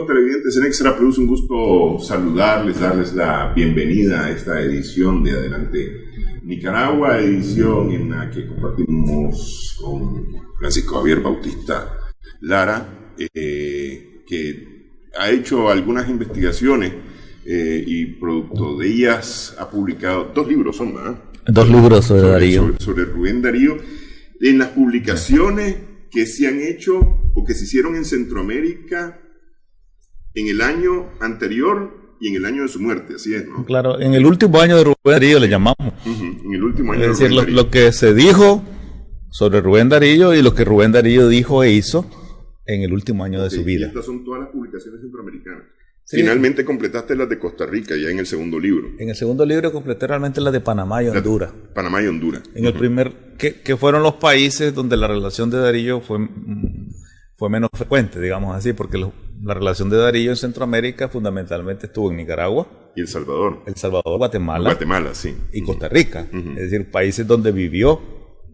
televidentes en Extra Plus, un gusto saludarles, darles la bienvenida a esta edición de Adelante Nicaragua, edición en la que compartimos con Francisco Javier Bautista Lara, que ha hecho algunas investigaciones y producto de ellas ha publicado 2 libros, son, ¿verdad? 2 libros sobre Darío. Sobre Rubén Darío. En las publicaciones que se han hecho o que se hicieron en Centroamérica en el año anterior y en el año de su muerte, así es, ¿no? Claro, en el último año de Rubén Darío le llamamos. En el último año es de decir, Rubén Darío. lo que se dijo sobre Rubén Darío y lo que Rubén Darío dijo e hizo en el último año de su vida. Y estas son todas las publicaciones centroamericanas. Sí. Finalmente completaste las de Costa Rica ya en el segundo libro. En el segundo libro completé realmente las de Panamá y Honduras. Panamá y Honduras. En el primer, que fueron los países donde la relación de Darío fue menos frecuente, digamos así, porque la relación de Darío en Centroamérica fundamentalmente estuvo en Nicaragua. Y El Salvador. Guatemala. Guatemala, sí. Y Costa Rica. Es decir, países donde vivió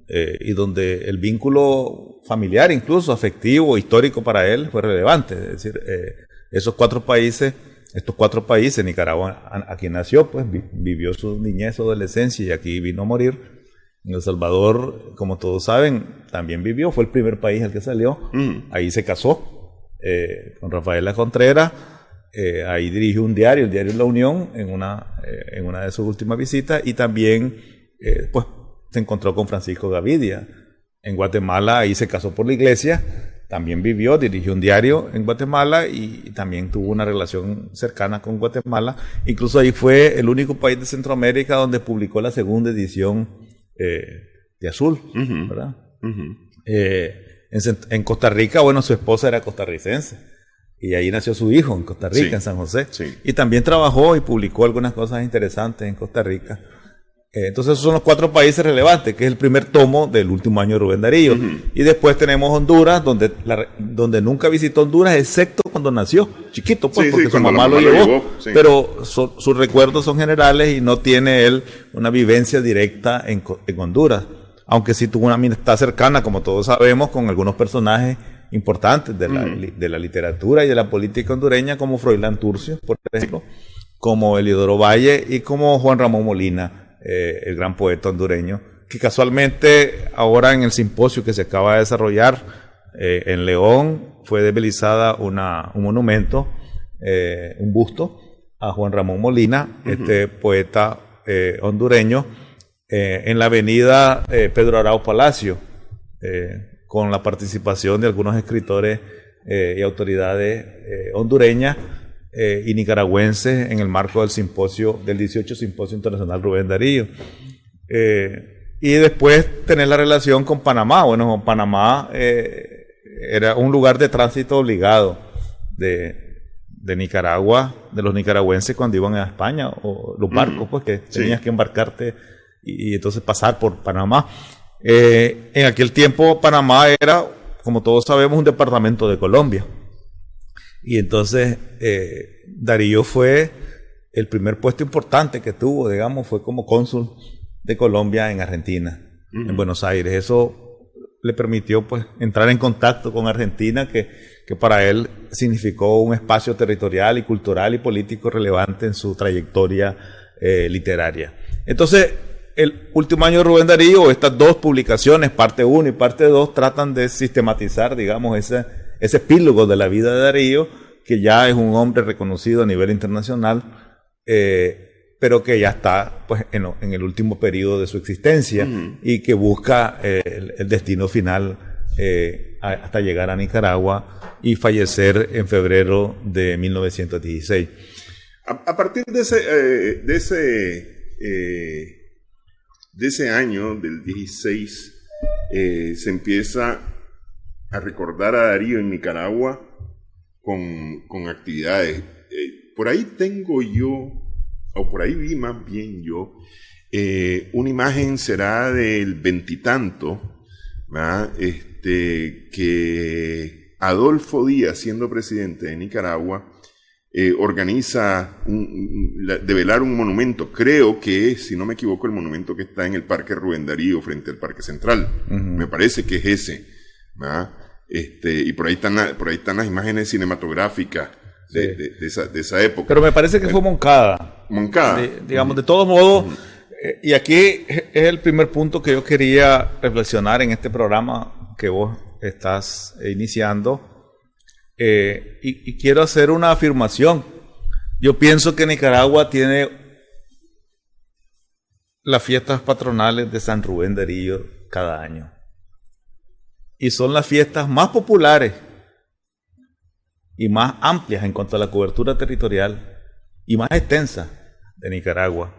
y donde el vínculo familiar, incluso afectivo, histórico para él, fue relevante. Es decir, estos 4 países, Nicaragua, aquí nació, pues vivió su niñez, su adolescencia y aquí vino a morir. En El Salvador, como todos saben, también vivió, fue el primer país al que salió. Ahí se casó con Rafaela Contreras, ahí dirigió un diario, el diario La Unión, en una de sus últimas visitas, y también pues se encontró con Francisco Gavidia. En Guatemala, ahí se casó por la iglesia. También vivió, dirigió un diario en Guatemala y también tuvo una relación cercana con Guatemala. Incluso ahí fue el único país de Centroamérica donde publicó la segunda edición de Azul, ¿verdad? En Costa Rica, bueno, su esposa era costarricense y ahí nació su hijo en Costa Rica, en San José. Sí. Y también trabajó y publicó algunas cosas interesantes en Costa Rica. Entonces esos son los 4 países relevantes, que es el primer tomo del último año de Rubén Darío. Y después tenemos Honduras, donde nunca visitó Honduras, excepto cuando nació, chiquito, pues, porque su mamá lo llevó. Sí. Pero sus recuerdos son generales y no tiene él una vivencia directa en Honduras. Aunque sí tuvo una amistad cercana, como todos sabemos, con algunos personajes importantes de la literatura y de la política hondureña, como Froilán Turcio, por ejemplo, como Eliodoro Valle y como Juan Ramón Molina, el gran poeta hondureño, que casualmente ahora en el simposio que se acaba de desarrollar en León fue desvelizada un monumento, un busto a Juan Ramón Molina, este poeta hondureño, en la avenida Pedro Arau Palacio, con la participación de algunos escritores y autoridades hondureñas y nicaragüenses en el marco del simposio, del 18 Simposio Internacional Rubén Darío. Y después tener la relación con Panamá. Bueno, Panamá era un lugar de tránsito obligado de Nicaragua, de los nicaragüenses cuando iban a España, o los barcos, pues que tenías que embarcarte y entonces pasar por Panamá. En aquel tiempo Panamá era, como todos sabemos, un departamento de Colombia. Y entonces Darío fue el primer puesto importante que tuvo, digamos, fue como cónsul de Colombia en Argentina, en Buenos Aires. Eso le permitió pues entrar en contacto con Argentina, que para él significó un espacio territorial y cultural y político relevante en su trayectoria literaria. Entonces, el último año de Rubén Darío, estas 2 publicaciones, parte 1 y parte 2, tratan de sistematizar, digamos, ese epílogo de la vida de Darío, que ya es un hombre reconocido a nivel internacional, pero que ya está pues en el último periodo de su existencia y que busca el destino final hasta llegar a Nicaragua y fallecer en febrero de 1916. A partir de ese año, del 16, se empieza a recordar a Darío en Nicaragua con actividades. Por ahí tengo yo, o por ahí vi más bien yo, una imagen será del veintitanto, que Adolfo Díaz, siendo presidente de Nicaragua, organiza develar un monumento. Creo que, si no me equivoco, el monumento que está en el Parque Rubén Darío frente al Parque Central. Me parece que es ese, ¿verdad? Y por ahí están las imágenes cinematográficas. de esa época. Pero me parece que fue Moncada. Moncada. Digamos, de todos modos, y aquí es el primer punto que yo quería reflexionar en este programa que vos estás iniciando. Y quiero hacer una afirmación. Yo pienso que Nicaragua tiene las fiestas patronales de San Rubén Darío cada año. Y son las fiestas más populares y más amplias en cuanto a la cobertura territorial y más extensa de Nicaragua.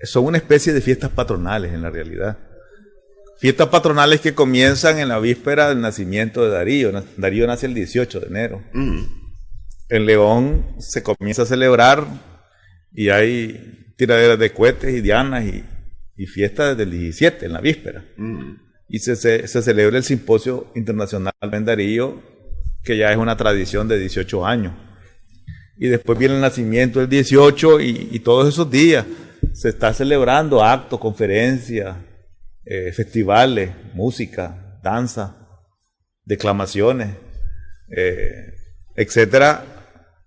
Son una especie de fiestas patronales en la realidad. Fiestas patronales que comienzan en la víspera del nacimiento de Darío. Darío nace el 18 de enero. En León se comienza a celebrar y hay tiraderas de cohetes y dianas y fiestas desde el 17, en la víspera. Y se celebra el Simposio Internacional en Darío, que ya es una tradición de 18 años. Y después viene el nacimiento del 18 y todos esos días se está celebrando actos, conferencias, festivales, música, danza, declamaciones, etcétera.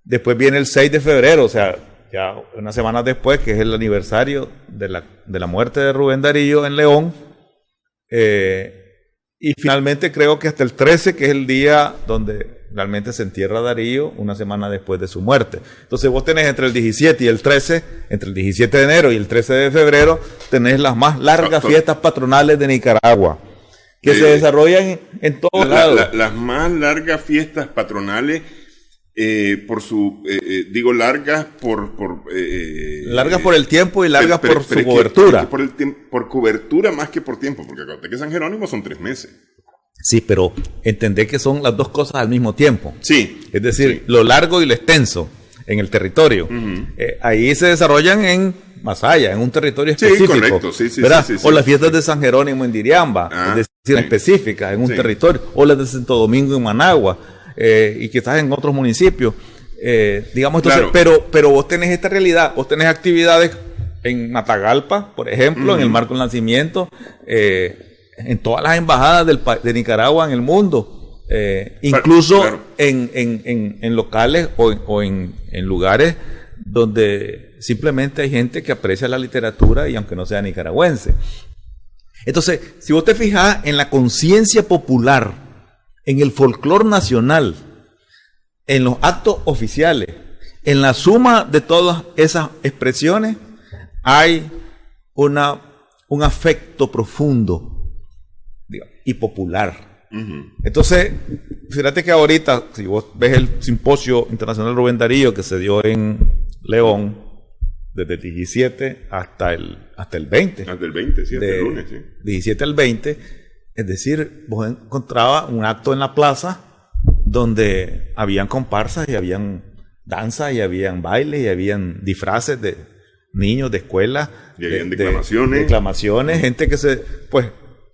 Después viene el 6 de febrero, o sea, ya unas semanas después, que es el aniversario de la muerte de Rubén Darío en León. Y finalmente creo que hasta el 13, que es el día donde realmente se entierra Darío, una semana después de su muerte. Entonces vos tenés entre el 17 y el 13, entre el 17 de enero y el 13 de febrero, tenés las más largas fiestas patronales de Nicaragua, que se desarrollan en todos lados. Las más largas fiestas patronales, largas largas por el tiempo y largas por su cobertura. Por cobertura más que por tiempo, porque acuérdate que San Jerónimo son 3 meses. Sí, pero entender que son las dos cosas al mismo tiempo. Sí. Es decir, lo largo y lo extenso en el territorio. Ahí se desarrollan en Masaya, en un territorio específico. Sí, correcto. Sí, o las fiestas de San Jerónimo en Diriamba, es decir, específicas en un territorio. O las de Santo Domingo en Managua, y quizás en otros municipios. Digamos, entonces, claro. Pero vos tenés esta realidad, vos tenés actividades en Matagalpa, por ejemplo, en el marco del nacimiento, en todas las embajadas de Nicaragua en el mundo, incluso en locales o en lugares donde simplemente hay gente que aprecia la literatura y aunque no sea nicaragüense. Entonces, si vos te fijas en la conciencia popular, en el folclore nacional, en los actos oficiales, en la suma de todas esas expresiones, hay un afecto profundo y popular. Entonces, fíjate que ahorita, si vos ves el Simposio Internacional Rubén Darío que se dio en León, desde el 17 hasta el 20. Hasta el 20, sí, hasta el lunes, sí. 17 al 20, es decir, vos encontrabas un acto en la plaza donde habían comparsas y habían danzas y habían bailes y habían disfraces de niños de escuela. Y habían declamaciones. Declamaciones, gente que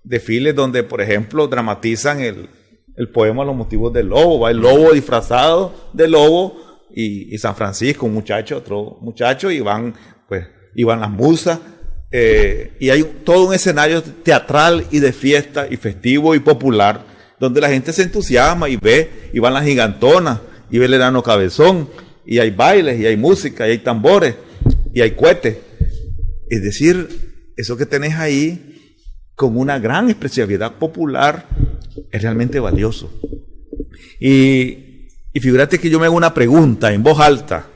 desfiles donde, por ejemplo, dramatizan el poema Los motivos del lobo. Va el lobo disfrazado de lobo y San Francisco, un muchacho, otro muchacho, y van las musas. Y hay todo un escenario teatral y de fiesta y festivo y popular donde la gente se entusiasma y ve, y van las gigantonas, y ve el enano cabezón, y hay bailes, y hay música, y hay tambores, y hay cohetes. Es decir, eso que tenés ahí con una gran expresividad popular es realmente valioso. Y fíjate que yo me hago una pregunta en voz alta.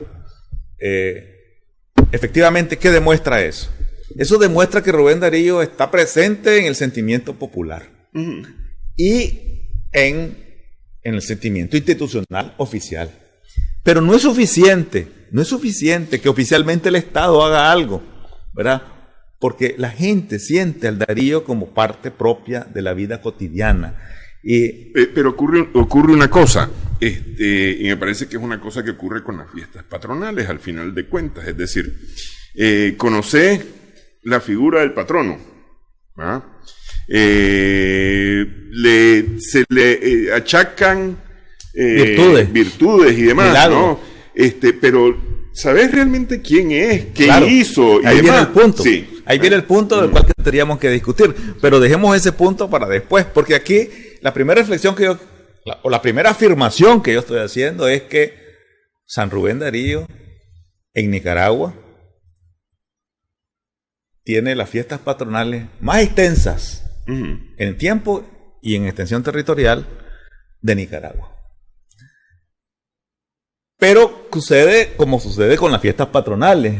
Efectivamente, ¿qué demuestra eso? Eso demuestra que Rubén Darío está presente en el sentimiento popular y en el sentimiento institucional oficial. Pero no es suficiente que oficialmente el Estado haga algo, ¿verdad? Porque la gente siente al Darío como parte propia de la vida cotidiana. Pero ocurre una cosa, y me parece que es una cosa que ocurre con las fiestas patronales al final de cuentas. Es decir, conocés la figura del patrono, ¿verdad? Se le achacan virtudes y demás, ¿no? Pero ¿sabés realmente quién es? ¿Qué hizo? Y ahí demás? viene el punto. Sí. Ahí viene el punto del cual tendríamos que discutir. Pero dejemos ese punto para después, porque aquí la primera reflexión que yo la primera afirmación que yo estoy haciendo es que San Rubén Darío en Nicaragua tiene las fiestas patronales más extensas en tiempo y en extensión territorial de Nicaragua. Pero sucede como sucede con las fiestas patronales.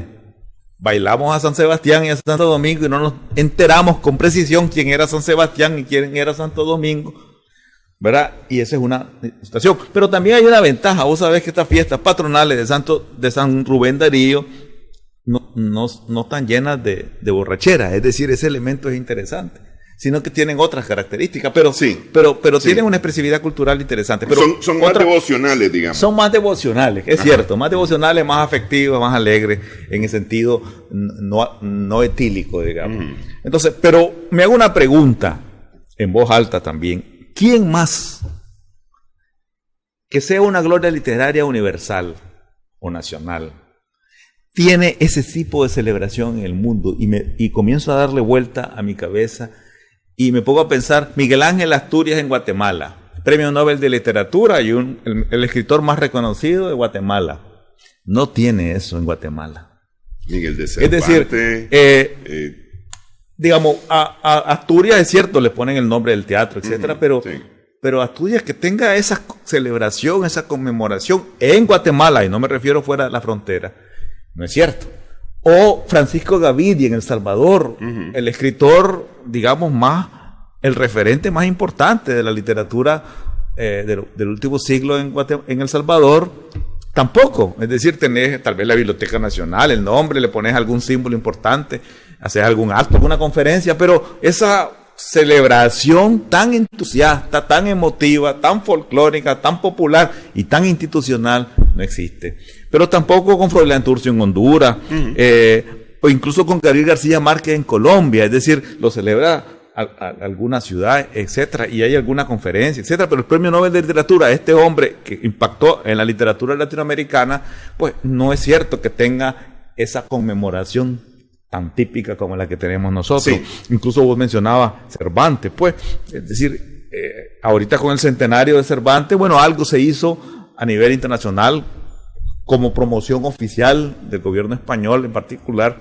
Bailamos a San Sebastián y a Santo Domingo y no nos enteramos con precisión quién era San Sebastián y quién era Santo Domingo, ¿verdad? Y esa es una situación. Pero también hay una ventaja. Vos sabés que estas fiestas patronales de San Rubén Darío no están llenas de borrachera. Es decir, ese elemento es interesante. Sino que tienen otras características, pero tienen una expresividad cultural interesante. Pero son más devocionales, digamos. Son más devocionales, es cierto, más devocionales, más afectivas, más alegres, en el sentido no etílico, digamos. Entonces, pero me hago una pregunta, en voz alta también. ¿Quién más que sea una gloria literaria universal o nacional tiene ese tipo de celebración en el mundo? Y comienzo a darle vuelta a mi cabeza y me pongo a pensar, Miguel Ángel Asturias en Guatemala, Premio Nobel de Literatura y el escritor más reconocido de Guatemala. No tiene eso en Guatemala. Miguel de Cervantes. Es decir, digamos, a Asturias es cierto, le ponen el nombre del teatro, etcétera, pero Asturias que tenga esa celebración, esa conmemoración en Guatemala, y no me refiero fuera de la frontera, no es cierto. O Francisco Gavidia en El Salvador, el escritor, digamos, el referente más importante de la literatura del último siglo en El Salvador, tampoco. Es decir, tenés tal vez la Biblioteca Nacional, el nombre, le pones algún símbolo importante, haces algún acto, alguna conferencia, pero esa celebración tan entusiasta, tan emotiva, tan folclórica, tan popular y tan institucional no existe. Pero tampoco con Froilán Turcio en Honduras, o incluso con Gabriel García Márquez en Colombia, es decir, lo celebra alguna ciudad, etcétera, y hay alguna conferencia, etcétera, pero el Premio Nobel de Literatura, este hombre que impactó en la literatura latinoamericana, pues no es cierto que tenga esa conmemoración tan típica como la que tenemos nosotros. Sí. Incluso vos mencionabas Cervantes, pues, es decir, ahorita con el centenario de Cervantes, bueno, algo se hizo a nivel internacional como promoción oficial del gobierno español en particular,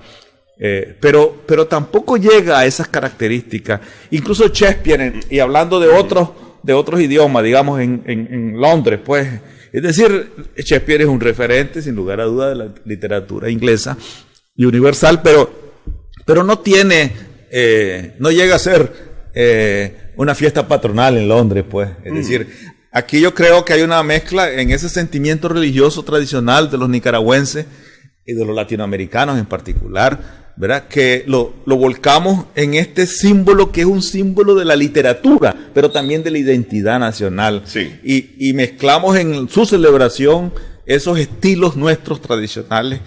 pero tampoco llega a esas características. Incluso Shakespeare, y hablando de otros idiomas, digamos en Londres, pues, es decir, Shakespeare es un referente sin lugar a duda de la literatura inglesa y universal, pero no tiene, no llega a ser una fiesta patronal en Londres, pues, es decir, aquí yo creo que hay una mezcla en ese sentimiento religioso tradicional de los nicaragüenses y de los latinoamericanos en particular, ¿verdad? Que lo volcamos en este símbolo que es un símbolo de la literatura, pero también de la identidad nacional. Sí. Y mezclamos en su celebración esos estilos nuestros tradicionales,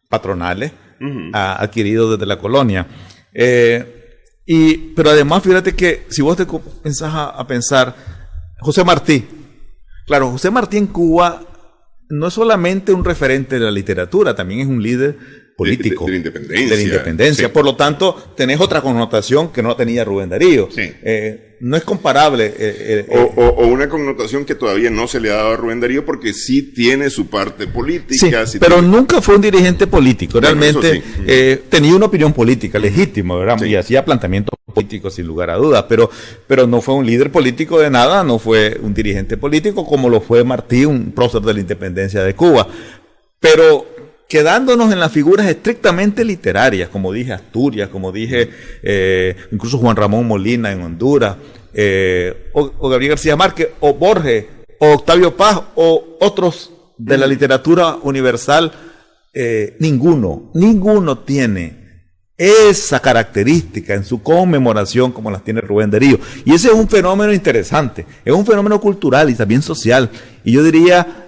patronales, adquiridos desde la colonia. Pero además, fíjate que si vos te comenzás a pensar, José Martí en Cuba no es solamente un referente de la literatura, también es un líder político de la independencia. Sí. Por lo tanto, tenés otra connotación que no tenía Rubén Darío. Sí. No es comparable. O una connotación que todavía no se le ha dado a Rubén Darío porque sí tiene su parte política. Sí, pero nunca fue un dirigente político. Realmente tenía una opinión política legítima, ¿verdad? Sí. Y hacía planteamientos políticos sin lugar a dudas, pero no fue un líder político de nada, no fue un dirigente político como lo fue Martí, un prócer de la independencia de Cuba. Pero quedándonos en las figuras estrictamente literarias, como dije Asturias, como dije incluso Juan Ramón Molina en Honduras, o Gabriel García Márquez, o Borges, o Octavio Paz, o otros de la literatura universal, ninguno tiene esa característica en su conmemoración como las tiene Rubén Darío. Y ese es un fenómeno interesante, es un fenómeno cultural y también social, y yo diría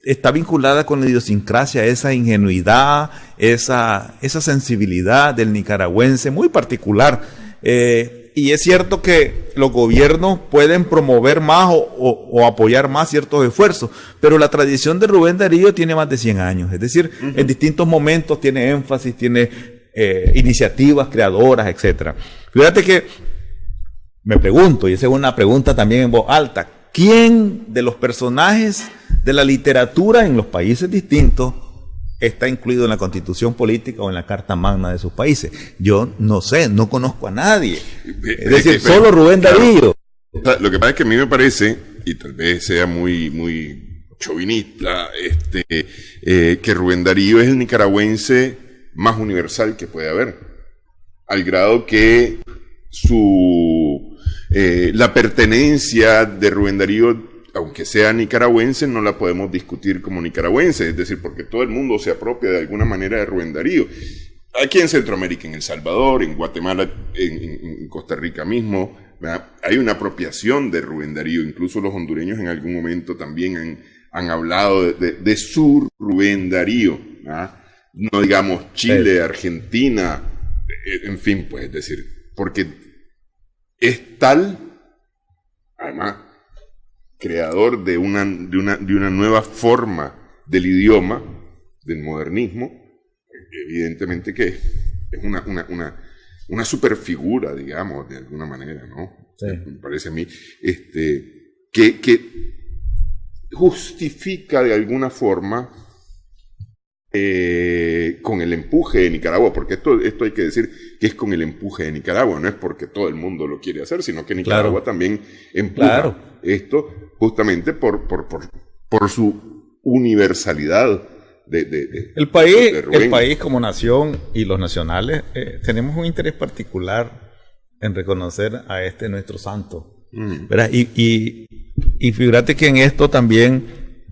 está vinculada con la idiosincrasia, esa ingenuidad, esa sensibilidad del nicaragüense muy particular. Y es cierto que los gobiernos pueden promover más o apoyar más ciertos esfuerzos, pero la tradición de Rubén Darío tiene más de 100 años, es decir, en distintos momentos tiene énfasis, tiene iniciativas creadoras, etcétera. Fíjate que me pregunto, y esa es una pregunta también en voz alta, ¿quién de los personajes de la literatura en los países distintos está incluido en la constitución política o en la carta magna de sus países? Yo no sé, no conozco a nadie. Es decir, solo Rubén Darío. Lo que pasa es que a mí me parece, y tal vez sea muy chauvinista, que Rubén Darío es el nicaragüense más universal que puede haber, al grado que la pertenencia de Rubén Darío, aunque sea nicaragüense, no la podemos discutir como nicaragüense, es decir, porque todo el mundo se apropia de alguna manera de Rubén Darío. Aquí en Centroamérica, en El Salvador, en Guatemala, en Costa Rica mismo, ¿verdad? Hay una apropiación de Rubén Darío. Incluso los hondureños en algún momento también han hablado de su Rubén Darío, ¿verdad? No digamos Chile, Argentina, en fin, pues, es decir, porque es tal, además, creador de una nueva forma del idioma, del modernismo, evidentemente que es una superfigura, digamos, de alguna manera, ¿no? Sí. Me parece a mí, que justifica de alguna forma con el empuje de Nicaragua, porque esto hay que decir que es con el empuje de Nicaragua, no es porque todo el mundo lo quiere hacer, sino que Nicaragua también empuja esto justamente por su universalidad. El país como nación y los nacionales tenemos un interés particular en reconocer a nuestro santo, ¿verdad? Y fíjate que en esto también,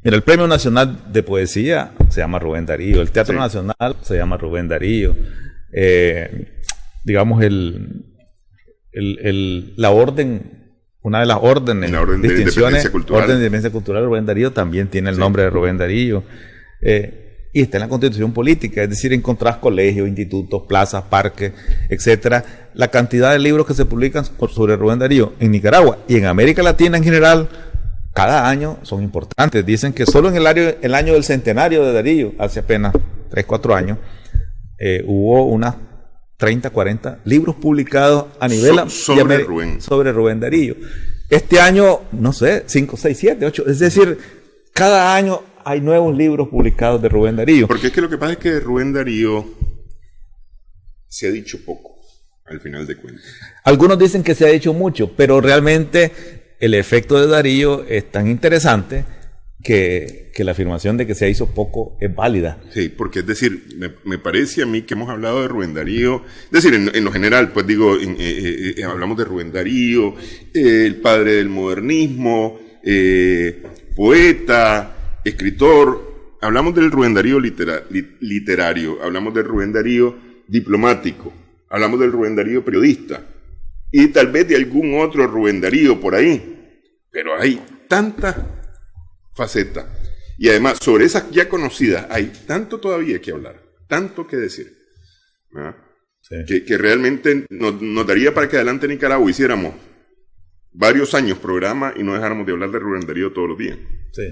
mira, el Premio Nacional de Poesía se llama Rubén Darío, el Teatro Nacional se llama Rubén Darío, digamos la orden, una de las órdenes, la orden distinciones, Orden de Independencia Cultural, Rubén Darío también tiene el nombre de Rubén Darío. Y está en la Constitución Política, es decir, encontrás colegios, institutos, plazas, parques, etcétera. La cantidad de libros que se publican sobre Rubén Darío en Nicaragua y en América Latina en general, cada año son importantes. Dicen que solo en el año del centenario de Darío, hace apenas 3-4 años, hubo unas 30, 40 libros publicados a nivel sobre Rubén Darío. Este año, no sé, 5, 6, 7, 8, es decir, cada año hay nuevos libros publicados de Rubén Darío. Porque es que lo que pasa es que de Rubén Darío se ha dicho poco, al final de cuentas. Algunos dicen que se ha dicho mucho, pero realmente el efecto de Darío es tan interesante que la afirmación de que se hizo poco es válida. Sí, porque es decir, me parece a mí que hemos hablado de Rubén Darío, es decir, en lo general, pues digo, hablamos de Rubén Darío, el padre del modernismo, poeta, escritor, hablamos del Rubén Darío literario, hablamos del Rubén Darío diplomático, hablamos del Rubén Darío periodista, y tal vez de algún otro Rubén Darío por ahí, pero hay tantas facetas, y además sobre esas ya conocidas hay tanto todavía que hablar, tanto que decir, ¿verdad? Sí. Que realmente nos daría para que adelante Nicaragua hiciéramos varios años programa y no dejáramos de hablar de Rubén Darío todos los días. Sí.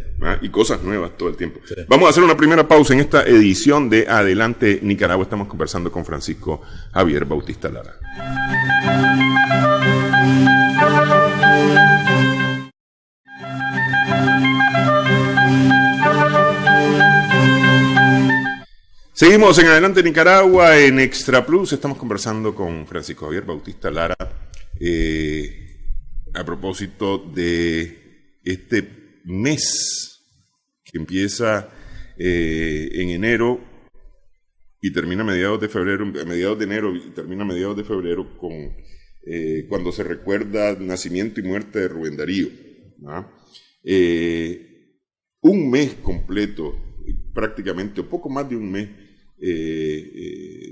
Y cosas nuevas todo el tiempo. Sí. Vamos a hacer una primera pausa en esta edición de Adelante Nicaragua. Estamos conversando con Francisco Javier Bautista Lara. Seguimos en Adelante Nicaragua en Extra Plus. Estamos conversando con Francisco Javier Bautista Lara a propósito de este mes que empieza en enero y termina a mediados de enero y termina a mediados de febrero con cuando se recuerda nacimiento y muerte de Rubén Darío, ¿no? Un mes completo, prácticamente, o poco más de un mes,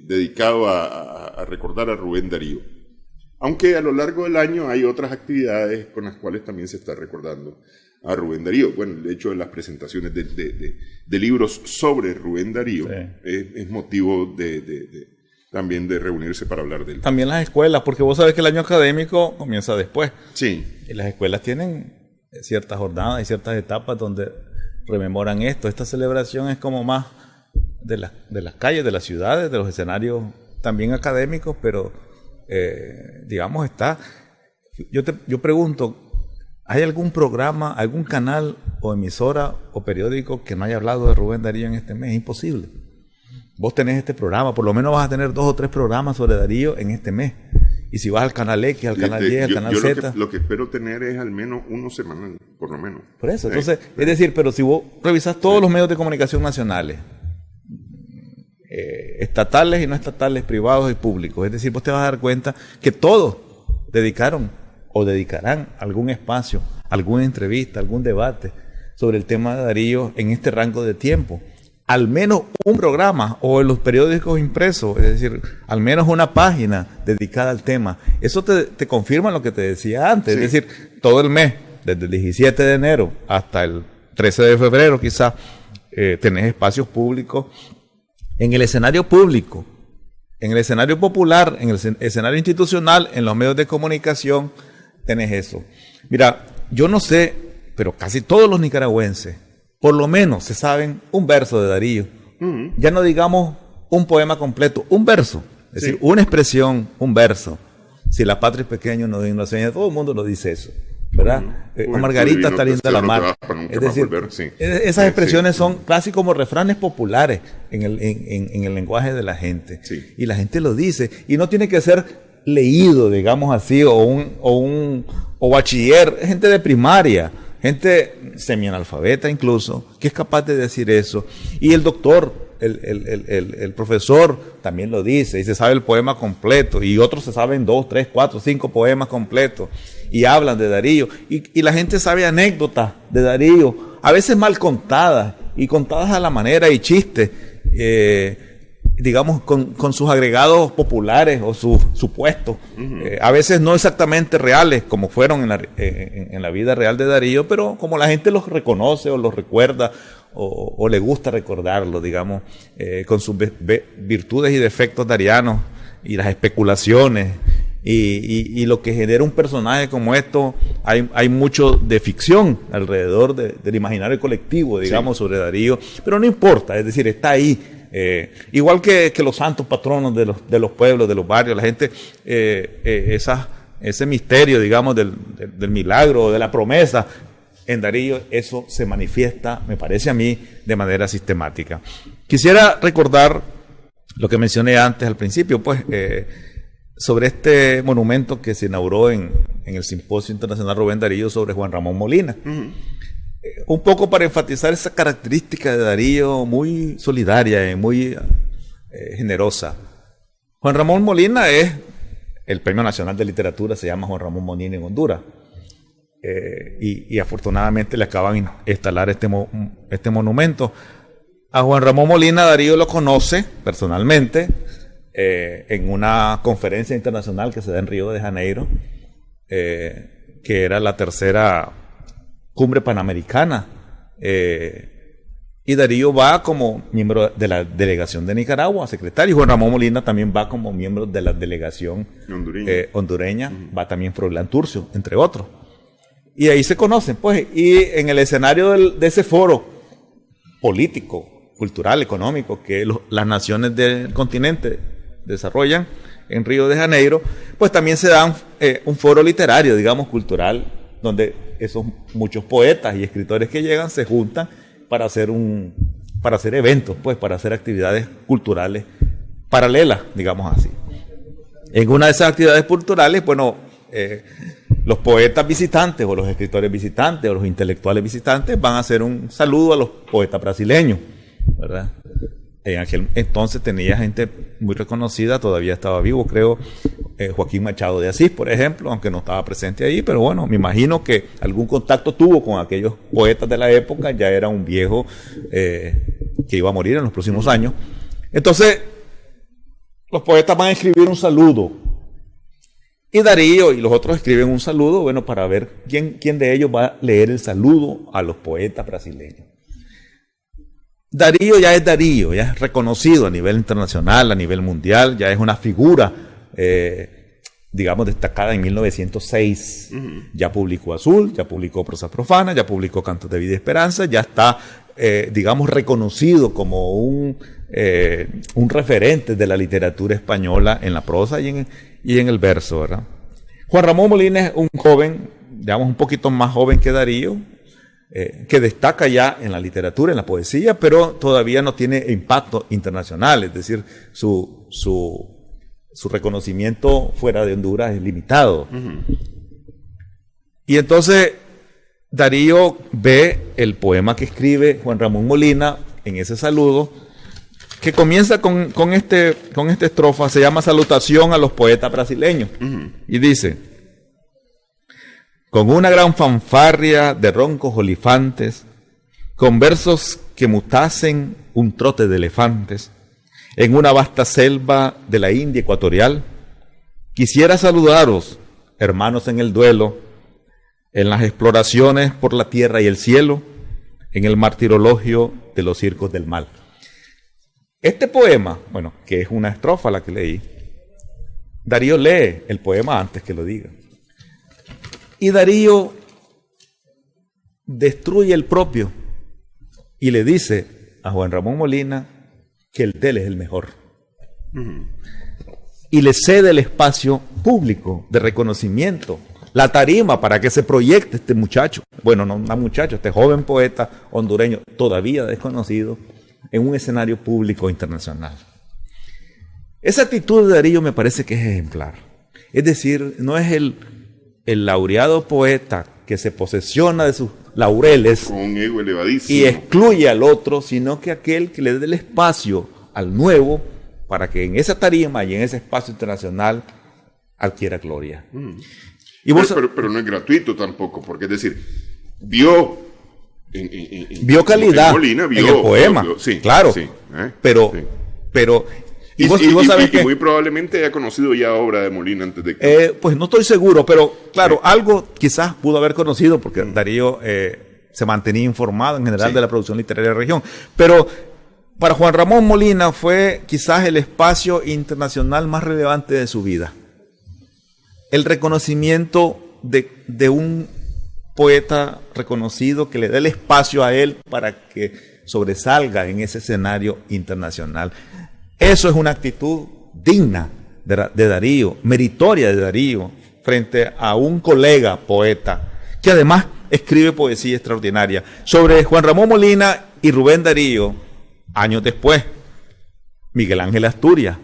dedicado a recordar a Rubén Darío. Aunque a lo largo del año hay otras actividades con las cuales también se está recordando a Rubén Darío. Bueno, de hecho, las presentaciones de libros sobre Rubén Darío es motivo también de reunirse para hablar de él. También las escuelas, porque vos sabés que el año académico comienza después. Sí. Y las escuelas tienen ciertas jornadas y ciertas etapas donde rememoran esto. Esta celebración es como más de las calles, de las ciudades, de los escenarios también académicos, pero digamos está. Yo pregunto, ¿Hay algún programa, algún canal o emisora o periódico que no haya hablado de Rubén Darío en este mes? Es imposible. Vos tenés este programa, por lo menos vas a tener 2 o 3 programas sobre Darío en este mes. Y si vas al canal X, al canal 10, al canal Z. Lo que espero tener es al menos uno semanal, por lo menos. Por eso, entonces, es decir, pero si vos revisás todos los medios de comunicación nacionales, estatales y no estatales, privados y públicos, es decir, vos te vas a dar cuenta que todos dedicaron o dedicarán algún espacio, alguna entrevista, algún debate sobre el tema de Darío en este rango de tiempo. Al menos un programa o en los periódicos impresos, es decir, al menos una página dedicada al tema. Eso te confirma lo que te decía antes, sí. Es decir, todo el mes, desde el 17 de enero hasta el 13 de febrero quizás, tenés espacios públicos en el escenario público, en el escenario popular, en el escenario institucional, en los medios de comunicación, tenés eso. Mira, yo no sé, pero casi todos los nicaragüenses por lo menos se saben un verso de Darío. Ya no digamos un poema completo, un verso. Es decir, una expresión, un verso. Si la patria es pequeña, no digna seña, todo el mundo lo dice eso, ¿verdad? Margarita está linda la mar. Es decir, esas expresiones son casi como refranes populares en el lenguaje de la gente. Sí. Y la gente lo dice. Y no tiene que ser leído, digamos así, o bachiller, gente de primaria. Gente semianalfabeta incluso, que es capaz de decir eso. Y el doctor, el profesor también lo dice, y se sabe el poema completo, y otros se saben 2, 3, 4, 5 poemas completos, y hablan de Darío. Y la gente sabe anécdotas de Darío, a veces mal contadas, y contadas a la manera y chistes, digamos, con sus agregados populares o sus supuestos, a veces no exactamente reales, como fueron en la vida real de Darío, pero como la gente los reconoce o los recuerda, o le gusta recordarlo, digamos, con sus virtudes y defectos darianos, y las especulaciones, y lo que genera un personaje como esto, hay mucho de ficción alrededor del imaginario colectivo, digamos, sobre Darío, pero no importa, es decir, está ahí. Igual que los santos patronos de los pueblos, de los barrios, la gente, ese misterio, digamos, del milagro, de la promesa, en Darío eso se manifiesta, me parece a mí, de manera sistemática. Quisiera recordar lo que mencioné antes al principio, pues, sobre este monumento que se inauguró en el Simposio Internacional Rubén Darío sobre Juan Ramón Molina. Un poco para enfatizar esa característica de Darío muy solidaria y muy generosa. Juan Ramón Molina es el Premio Nacional de Literatura, se llama Juan Ramón Molina en Honduras. Y afortunadamente le acaban de instalar este monumento. A Juan Ramón Molina Darío lo conoce personalmente en una conferencia internacional que se da en Río de Janeiro, que era la tercera Cumbre Panamericana, y Darío va como miembro de la delegación de Nicaragua, secretario, y Juan Ramón Molina también va como miembro de la delegación hondureña, va también Froilán Turcio, entre otros. Y ahí se conocen, pues, y en el escenario de ese foro político, cultural, económico, que las naciones del continente desarrollan en Río de Janeiro, pues también se da un foro literario, digamos, cultural, donde esos muchos poetas y escritores que llegan se juntan para hacer eventos, pues, para hacer actividades culturales paralelas, digamos así. En una de esas actividades culturales, bueno, los poetas visitantes o los escritores visitantes o los intelectuales visitantes van a hacer un saludo a los poetas brasileños, ¿verdad? En aquel entonces tenía gente muy reconocida, todavía estaba vivo, creo, Joaquín Machado de Asís, por ejemplo, aunque no estaba presente ahí, pero bueno, me imagino que algún contacto tuvo con aquellos poetas de la época, ya era un viejo que iba a morir en los próximos años. Entonces, los poetas van a escribir un saludo, y Darío y los otros escriben un saludo, bueno, para ver quién de ellos va a leer el saludo a los poetas brasileños. Darío ya es reconocido a nivel internacional, a nivel mundial, ya es una figura, digamos, destacada en 1906. Ya publicó Azul, ya publicó Prosa Profana, ya publicó Cantos de Vida y Esperanza, ya está, digamos, reconocido como un referente de la literatura española en la prosa y en el verso, ¿verdad? Juan Ramón Molina es un joven digamos, un poquito más joven que Darío, que destaca ya en la literatura, en la poesía, pero todavía no tiene impacto internacional, es decir, su reconocimiento fuera de Honduras es limitado. Y entonces Darío ve el poema que escribe Juan Ramón Molina en ese saludo, que comienza con esta estrofa, se llama Salutación a los poetas brasileños, y dice: con una gran fanfarria de roncos olifantes, con versos que mutasen un trote de elefantes, en una vasta selva de la India ecuatorial, quisiera saludaros, hermanos en el duelo, en las exploraciones por la tierra y el cielo, en el martirologio de los circos del mal. Este poema, bueno, que es una estrofa la que leí, Darío lee el poema antes que lo diga. Y Darío destruye el propio y le dice a Juan Ramón Molina que el de él es el mejor. Y le cede el espacio público de reconocimiento, la tarima para que se proyecte este muchacho, bueno, no muchacho, este joven poeta hondureño todavía desconocido, en un escenario público internacional. Esa actitud de Darío me parece que es ejemplar. Es decir, no es el laureado poeta que se posesiona de sus laureles con un ego elevadísimo y excluye al otro, sino que aquel que le dé el espacio al nuevo para que en esa tarima y en ese espacio internacional adquiera gloria. Y pero no es gratuito tampoco, porque es decir, vio calidad Molina, en el poema, sí, claro, sí, pero y muy probablemente haya conocido ya obra de Molina antes de que... pues no estoy seguro, pero claro, algo quizás pudo haber conocido, porque Darío se mantenía informado en general de la producción literaria de la región, pero para Juan Ramón Molina fue quizás el espacio internacional más relevante de su vida. El reconocimiento de un poeta reconocido que le dé el espacio a él para que sobresalga en ese escenario internacional. Eso es una actitud digna de Darío, meritoria de Darío, frente a un colega poeta, que además escribe poesía extraordinaria. Sobre Juan Ramón Molina y Rubén Darío, años después, Miguel Ángel Asturias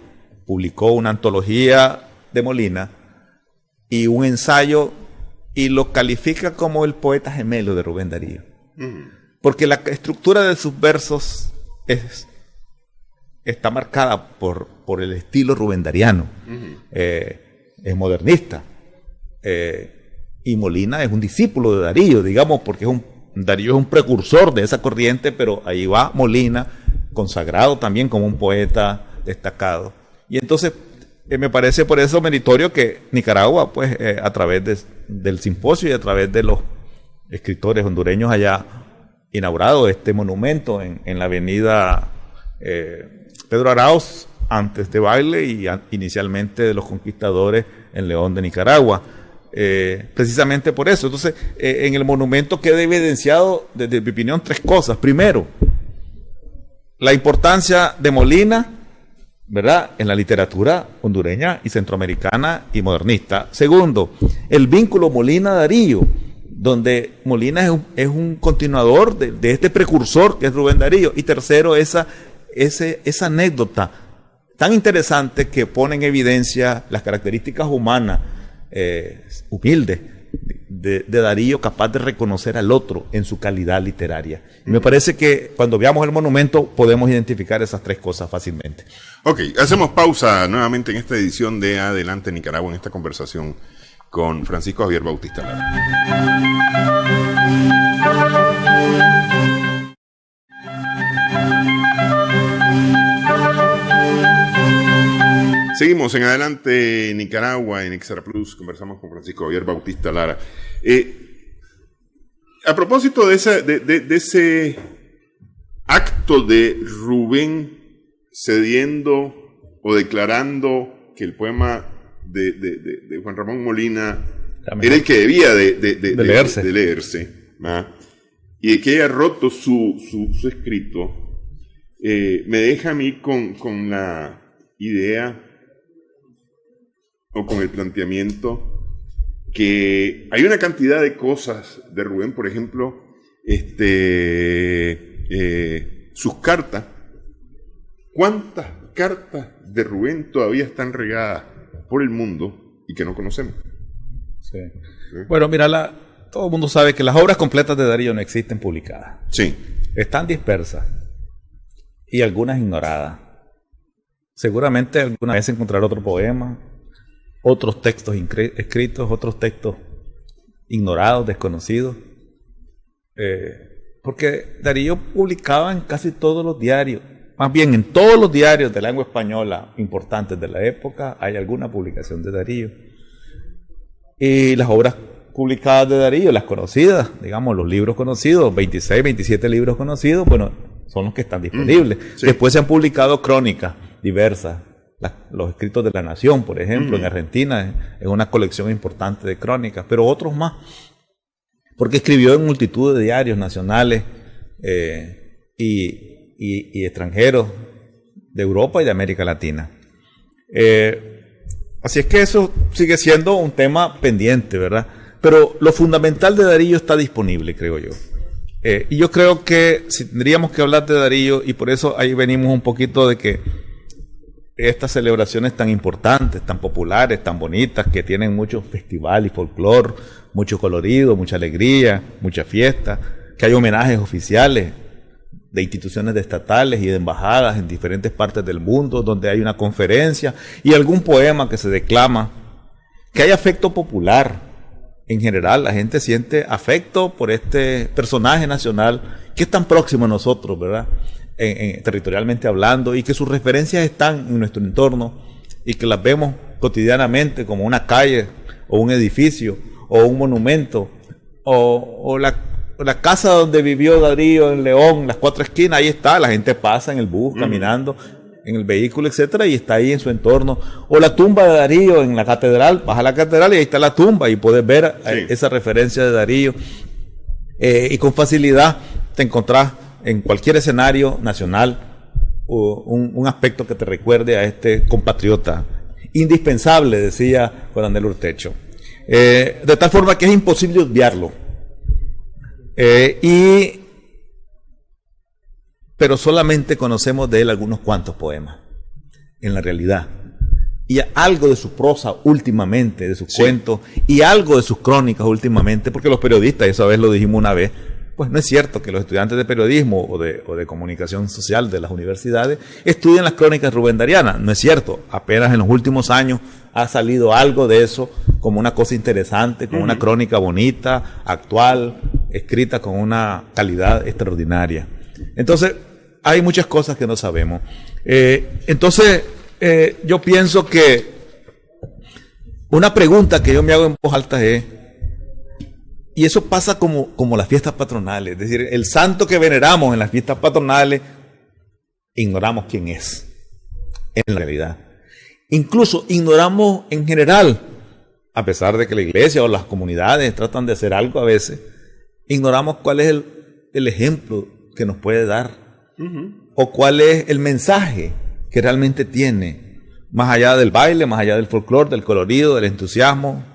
publicó una antología de Molina y un ensayo, y lo califica como el poeta gemelo de Rubén Darío. Porque la estructura de sus versos está marcada por el estilo rubendariano. Es modernista. Y Molina es un discípulo de Darío, digamos, porque Darío es un precursor de esa corriente, pero ahí va Molina, consagrado también como un poeta destacado. Y entonces me parece por eso meritorio que Nicaragua, pues, a través del simposio y a través de los escritores hondureños haya inaugurado este monumento en la avenida Pedro Arauz, antes de Baile y inicialmente de los conquistadores en León de Nicaragua. Precisamente por eso. Entonces, en el monumento queda evidenciado, desde mi opinión, tres cosas. Primero, la importancia de Molina, ¿verdad?, en la literatura hondureña y centroamericana y modernista. Segundo, el vínculo Molina-Darío, donde Molina es un continuador de este precursor que es Rubén Darío. Y tercero, esa anécdota tan interesante que pone en evidencia las características humanas humildes de Darío, capaz de reconocer al otro en su calidad literaria. Y me parece que cuando veamos el monumento podemos identificar esas tres cosas fácilmente. Ok, hacemos pausa nuevamente en esta edición de Adelante Nicaragua, en esta conversación con Francisco Javier Bautista Lara. Seguimos en Adelante Nicaragua, en Extra Plus, conversamos con Francisco Javier Bautista Lara. A propósito de ese acto de Rubén cediendo o declarando que el poema de Juan Ramón Molina era el que debía de leerse, y que haya roto su escrito, me deja a mí con la idea o con el planteamiento que hay una cantidad de cosas de Rubén, por ejemplo, sus cartas. ¿Cuántas cartas de Rubén todavía están regadas por el mundo y que no conocemos? Sí. Bueno, mira, todo el mundo sabe que las obras completas de Darío no existen publicadas. Sí. Están dispersas y algunas ignoradas. Seguramente alguna vez encontrará otro poema, otros textos escritos, otros textos ignorados, desconocidos. Porque Darío publicaba en casi todos los diarios, más bien en todos los diarios de lengua española importantes de la época hay alguna publicación de Darío. Y las obras publicadas de Darío, las conocidas, digamos, los libros conocidos, 26, 27 libros conocidos, bueno, son los que están disponibles. Sí. Después se han publicado crónicas diversas, los escritos de La Nación, por ejemplo, en Argentina, es una colección importante de crónicas, pero otros más, porque escribió en multitud de diarios nacionales y extranjeros de Europa y de América Latina. Así es que eso sigue siendo un tema pendiente, ¿verdad? Pero lo fundamental de Darío está disponible, creo yo. Y yo creo que si tendríamos que hablar de Darío, y por eso ahí venimos un poquito de que estas celebraciones tan importantes, tan populares, tan bonitas, que tienen mucho festival y folclore, mucho colorido, mucha alegría, mucha fiesta, que hay homenajes oficiales de instituciones estatales y de embajadas en diferentes partes del mundo, donde hay una conferencia y algún poema que se declama, que hay afecto popular. En general, la gente siente afecto por este personaje nacional que es tan próximo a nosotros, ¿verdad? Territorialmente hablando, y que sus referencias están en nuestro entorno y que las vemos cotidianamente como una calle o un edificio o un monumento o la casa donde vivió Darío en León, las Cuatro Esquinas, ahí está, la gente pasa en el bus, caminando, en el vehículo, etcétera, y está ahí en su entorno. O la tumba de Darío en la catedral, vas a la catedral y ahí está la tumba y puedes ver esa referencia de Darío. Y con facilidad te encontrás en cualquier escenario nacional un aspecto que te recuerde a este compatriota. Indispensable, decía Juan Daniel Urtecho. De tal forma que es imposible obviarlo. Pero solamente conocemos de él algunos cuantos poemas, en la realidad. Y algo de su prosa últimamente, de sus cuentos, y algo de sus crónicas últimamente, porque los periodistas, esa vez lo dijimos una vez, pues no es cierto que los estudiantes de periodismo o de comunicación social de las universidades estudien las crónicas rubendarianas. No es cierto, apenas en los últimos años ha salido algo de eso como una cosa interesante, como una crónica bonita, actual, escrita con una calidad extraordinaria. Entonces, hay muchas cosas que no sabemos. Yo pienso que una pregunta que yo me hago en voz alta es, y eso pasa como las fiestas patronales, es decir, el santo que veneramos en las fiestas patronales, ignoramos quién es, en la realidad. Incluso ignoramos en general, a pesar de que la iglesia o las comunidades tratan de hacer algo a veces, ignoramos cuál es el ejemplo que nos puede dar, o cuál es el mensaje que realmente tiene, más allá del baile, más allá del folclore, del colorido, del entusiasmo,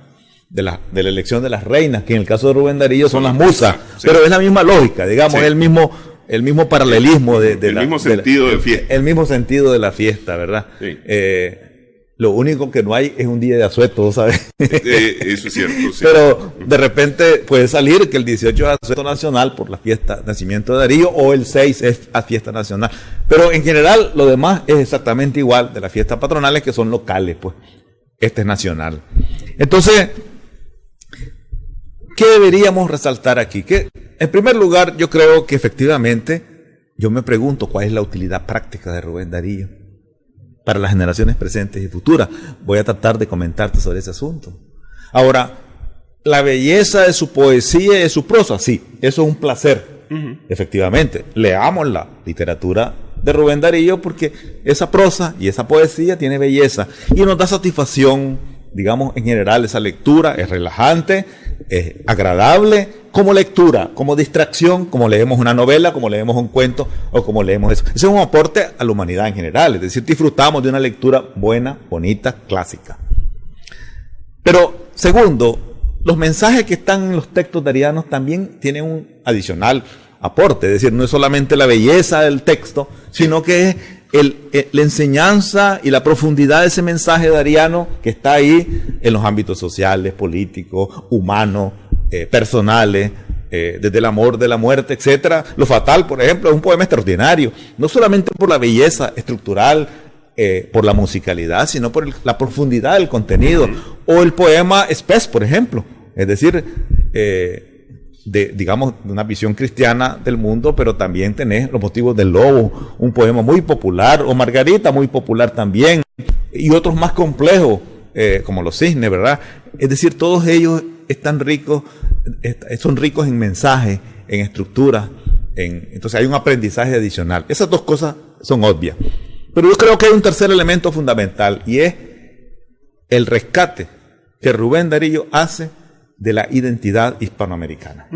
de la elección de las reinas, que en el caso de Rubén Darío son las musas, pero es la misma lógica, digamos, es el mismo paralelismo el mismo sentido de la fiesta, ¿verdad? Sí. Lo único que no hay es un día de asueto, ¿sabes? Eso es cierto, sí. Pero de repente puede salir que el 18 es asueto nacional por la fiesta nacimiento de Darío, o el 6 es a fiesta nacional. Pero en general lo demás es exactamente igual de las fiestas patronales, que son locales, pues. Este es nacional. Entonces, ¿qué deberíamos resaltar aquí? Que, en primer lugar, yo creo que efectivamente, yo me pregunto cuál es la utilidad práctica de Rubén Darío para las generaciones presentes y futuras. Voy a tratar de comentarte sobre ese asunto. Ahora, la belleza de su poesía y de su prosa, sí, eso es un placer. Efectivamente, leamos la literatura de Rubén Darío porque esa prosa y esa poesía tiene belleza y nos da satisfacción, digamos, en general. Esa lectura es relajante, es agradable como lectura, como distracción, como leemos una novela, como leemos un cuento o como leemos eso. Ese es un aporte a la humanidad en general, es decir, disfrutamos de una lectura buena, bonita, clásica. Pero segundo, los mensajes que están en los textos darianos también tienen un adicional aporte, es decir, no es solamente la belleza del texto, sino que es la enseñanza y la profundidad de ese mensaje dariano que está ahí en los ámbitos sociales, políticos, humanos, personales, desde el amor, de la muerte, etcétera. Lo fatal, por ejemplo, es un poema extraordinario, no solamente por la belleza estructural, por la musicalidad, sino por la profundidad del contenido. O el poema Spes, por ejemplo, es decir, digamos, de una visión cristiana del mundo, pero también tenés Los motivos del lobo, un poema muy popular, o Margarita, muy popular también, y otros más complejos, como Los cisnes, ¿verdad? Es decir, todos ellos están ricos, son ricos en mensajes, en estructura, entonces hay un aprendizaje adicional. Esas dos cosas son obvias. Pero yo creo que hay un tercer elemento fundamental, y es el rescate que Rubén Darío hace de la identidad hispanoamericana.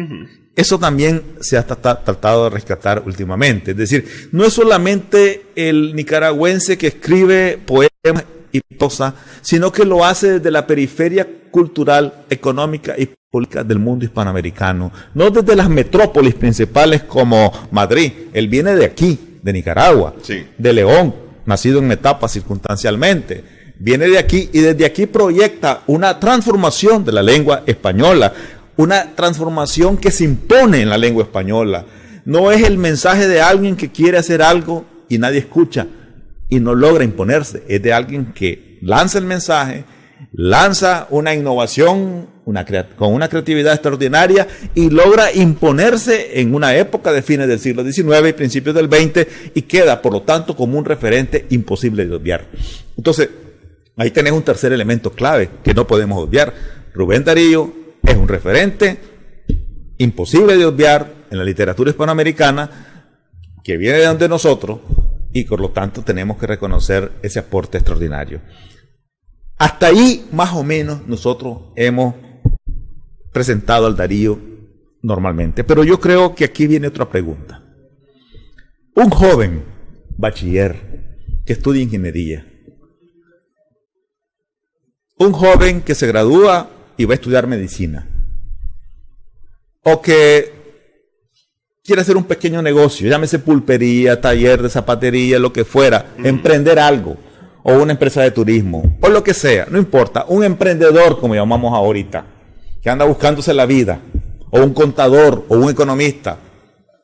Eso también se ha tratado de rescatar últimamente. Es decir, no es solamente el nicaragüense que escribe poemas y prosa, sino que lo hace desde la periferia cultural, económica y política del mundo hispanoamericano, no desde las metrópolis principales como Madrid. Él viene de aquí, de Nicaragua, sí, de León, nacido en Metapa circunstancialmente. Viene de aquí y desde aquí proyecta una transformación de la lengua española, una transformación que se impone en la lengua española. No es el mensaje de alguien que quiere hacer algo y nadie escucha y no logra imponerse. Es de alguien que lanza el mensaje, lanza una innovación con una creatividad extraordinaria y logra imponerse en una época de fines del siglo XIX y principios del XX y queda, por lo tanto, como un referente imposible de obviar. Entonces, ahí tenés un tercer elemento clave que no podemos obviar. Rubén Darío es un referente imposible de obviar en la literatura hispanoamericana que viene de donde nosotros y por lo tanto tenemos que reconocer ese aporte extraordinario. Hasta ahí más o menos nosotros hemos presentado al Darío normalmente, pero yo creo que aquí viene otra pregunta. Un joven bachiller que estudia ingeniería, un joven que se gradúa y va a estudiar medicina, o que quiere hacer un pequeño negocio, llámese pulpería, taller de zapatería, lo que fuera, emprender algo, o una empresa de turismo, o lo que sea, no importa, un emprendedor, como llamamos ahorita, que anda buscándose la vida, o un contador, o un economista,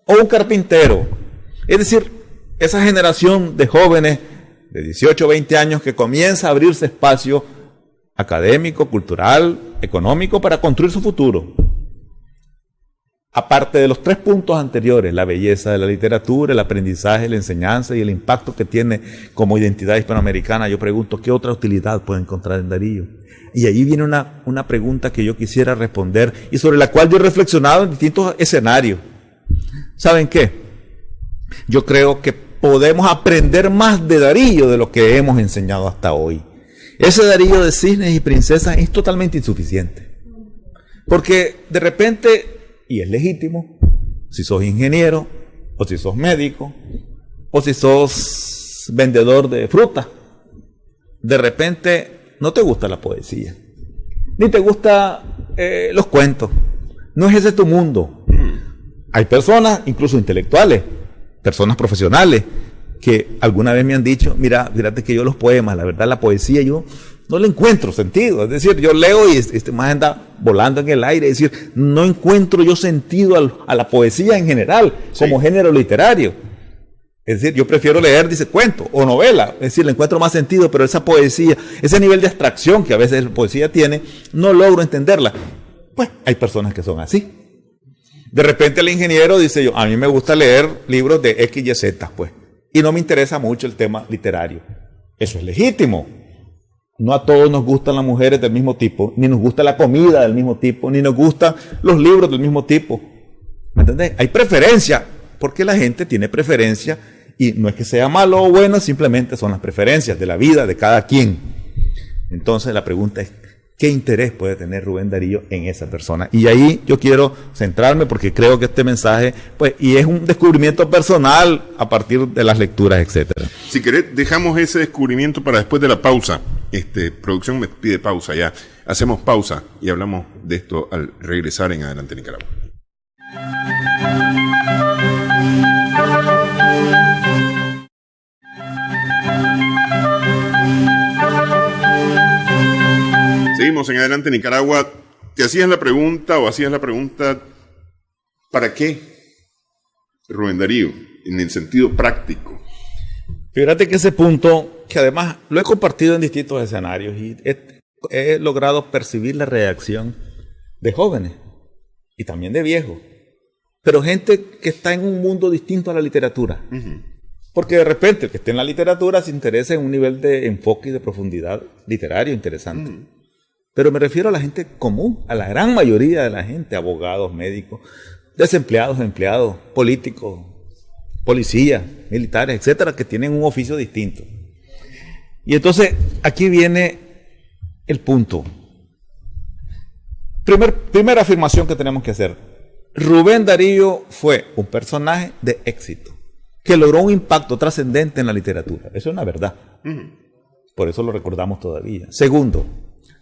o un carpintero. Es decir, esa generación de jóvenes de 18 o 20 años que comienza a abrirse espacio académico, cultural, económico, para construir su futuro. Aparte de los 3 puntos anteriores, la belleza de la literatura, el aprendizaje, la enseñanza y el impacto que tiene como identidad hispanoamericana, yo pregunto, ¿qué otra utilidad puede encontrar en Darío? Y ahí viene una pregunta que yo quisiera responder y sobre la cual yo he reflexionado en distintos escenarios. ¿Saben qué? Yo creo que podemos aprender más de Darío de lo que hemos enseñado hasta hoy. Ese Darío de cisnes y princesas es totalmente insuficiente. Porque de repente, y es legítimo, si sos ingeniero, o si sos médico, o si sos vendedor de fruta, de repente no te gusta la poesía, ni te gustan los cuentos. No es ese tu mundo. Hay personas, incluso intelectuales, personas profesionales, que alguna vez me han dicho, mira, fíjate que yo los poemas, la verdad la poesía yo no le encuentro sentido. Es decir, yo leo y este más anda volando en el aire. Es decir, no encuentro yo sentido a la poesía en general, como género literario. Es decir, yo prefiero leer, dice, cuento o novela. Es decir, le encuentro más sentido, pero esa poesía, ese nivel de abstracción que a veces la poesía tiene, no logro entenderla. Pues hay personas que son así. De repente el ingeniero dice yo, a mí me gusta leer libros de X y Z, pues, y no me interesa mucho el tema literario. Eso es legítimo. No a todos nos gustan las mujeres del mismo tipo, ni nos gusta la comida del mismo tipo, ni nos gustan los libros del mismo tipo. ¿Me entendés? Hay preferencia, porque la gente tiene preferencia, y no es que sea malo o bueno, simplemente son las preferencias de la vida de cada quien. Entonces la pregunta es, ¿qué interés puede tener Rubén Darío en esa persona? Y ahí yo quiero centrarme porque creo que este mensaje, pues, y es un descubrimiento personal a partir de las lecturas, etcétera. Si querés, dejamos ese descubrimiento para después de la pausa. Producción me pide pausa ya. Hacemos pausa y hablamos de esto al regresar en Adelante Nicaragua. Seguimos en Adelante Nicaragua. ¿Te hacías la pregunta o hacías la pregunta ¿para qué Rubén Darío? En el sentido práctico. Fíjate que ese punto, que además lo he compartido en distintos escenarios y he logrado percibir la reacción de jóvenes y también de viejos, pero gente que está en un mundo distinto a la literatura. Uh-huh. Porque de repente el que esté en la literatura se interesa en un nivel de enfoque y de profundidad literario interesante. Uh-huh. Pero me refiero a la gente común, a la gran mayoría de la gente, abogados, médicos, desempleados, empleados, políticos, policías, militares, etcétera, que tienen un oficio distinto. Y entonces aquí viene el punto. Primera afirmación que tenemos que hacer. Rubén Darío fue un personaje de éxito que logró un impacto trascendente en la literatura. Eso es una verdad. Uh-huh. Por eso lo recordamos todavía. Segundo,